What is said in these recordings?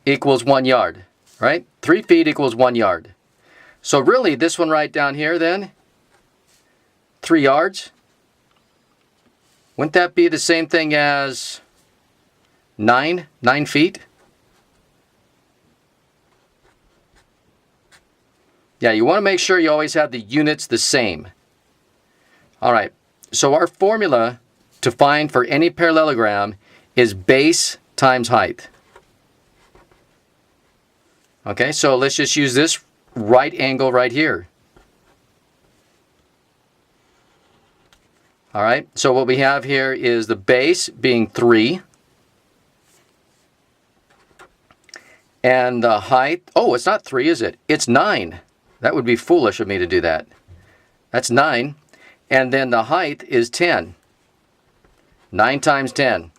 equals 1 yard, right? 3 feet equals 1 yard. So really, this one right down here then, 3 yards, wouldn't that be the same thing as 9 feet? Yeah, you want to make sure you always have the units the same. All right, so our formula to find for any parallelogram is base times height. Okay, so let's just use this right angle right here. All right, so what we have here is the base being 3. And the height, oh, it's not 3, is it? It's 9. That would be foolish of me to do that. That's 9. And then the height is 10. 9 times 10.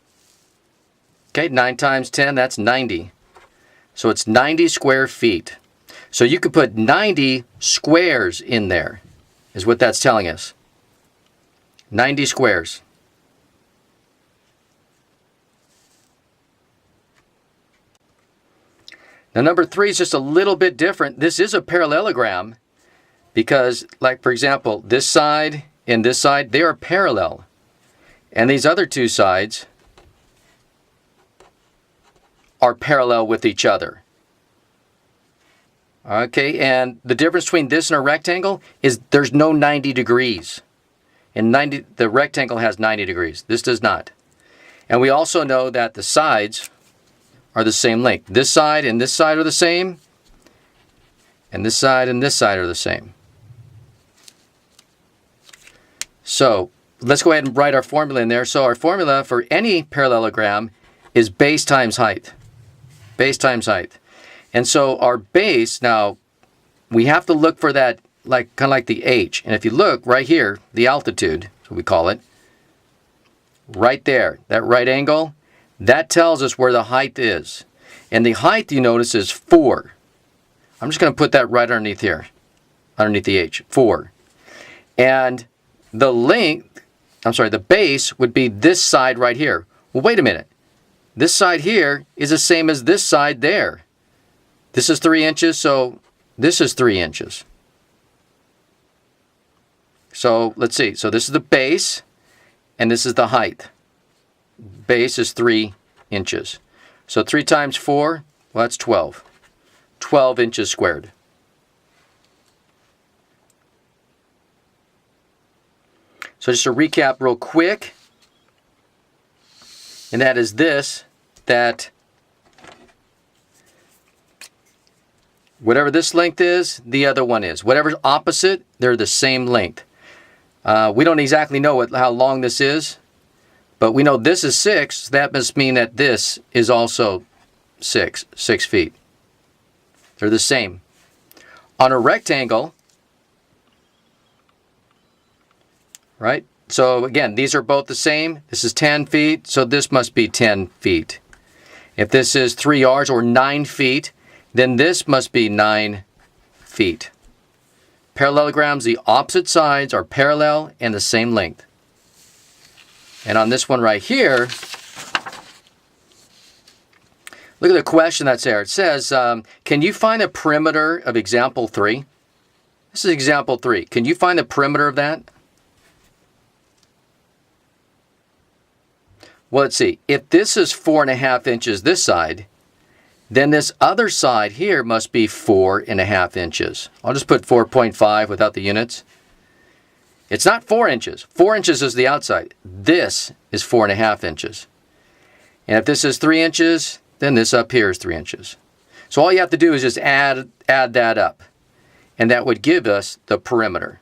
Okay, 9 times 10, that's 90. So it's 90 square feet. So you could put 90 squares in there, is what that's telling us. 90 squares. Now number 3 is just a little bit different. This is a parallelogram because, like for example, this side and this side, they are parallel. And these other 2 sides are parallel with each other. Okay, and the difference between this and a rectangle is there's no 90 degrees. And the rectangle has 90 degrees. This does not. And we also know that the sides are the same length. This side and this side are the same. And this side and this side are the same. So let's go ahead and write our formula in there. So our formula for any parallelogram is base times height. Base times height. And so our base, now we have to look for that kind of like the H. And if you look right here, the altitude, that's what we call it, right there, that right angle, that tells us where the height is. And the height, you notice, is 4. I'm just going to put that right underneath here, underneath the H, 4. And the length, the base would be this side right here. Well, wait a minute. This side here is the same as this side there. This is 3 inches, so this is 3 inches. So let's see. So this is the base, and this is the height. Base is 3 inches. So 3 times 4, well, that's 12. 12 inches squared. So just to recap real quick, and that is this, that whatever this length is, the other one is. Whatever's opposite, they're the same length. We don't exactly know how long this is, but we know this is 6. So that must mean that this is also 6 feet. They're the same. On a rectangle, right? So again, these are both the same. This is 10 feet, so this must be 10 feet. If this is 3 yards or 9 feet, then this must be 9 feet. Parallelograms, the opposite sides are parallel and the same length. And on this one right here, look at the question that's there. It says, can you find the perimeter of example 3? This is example 3. Can you find the perimeter of that? Well, let's see. If this is 4.5 inches this side, then this other side here must be 4.5 inches. I'll just put 4.5 without the units. It's not 4 inches. 4 inches is the outside. This is 4.5 inches. And if this is 3 inches, then this up here is 3 inches. So all you have to do is just add that up. And that would give us the perimeter.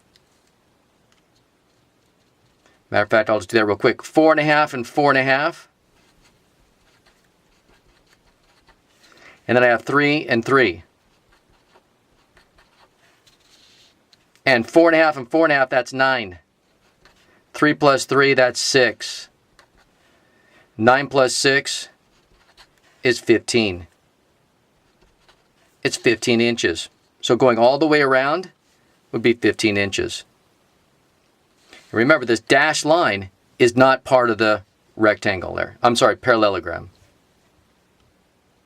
Matter of fact, I'll just do that real quick. 4.5 and 4.5. And then I have 3 and 3. And 4.5 and 4.5, that's 9. 3 plus 3, that's 6. 9 plus 6 is 15. It's 15 inches. So going all the way around would be 15 inches. And remember, this dashed line is not part of the rectangle there. I'm sorry, parallelogram.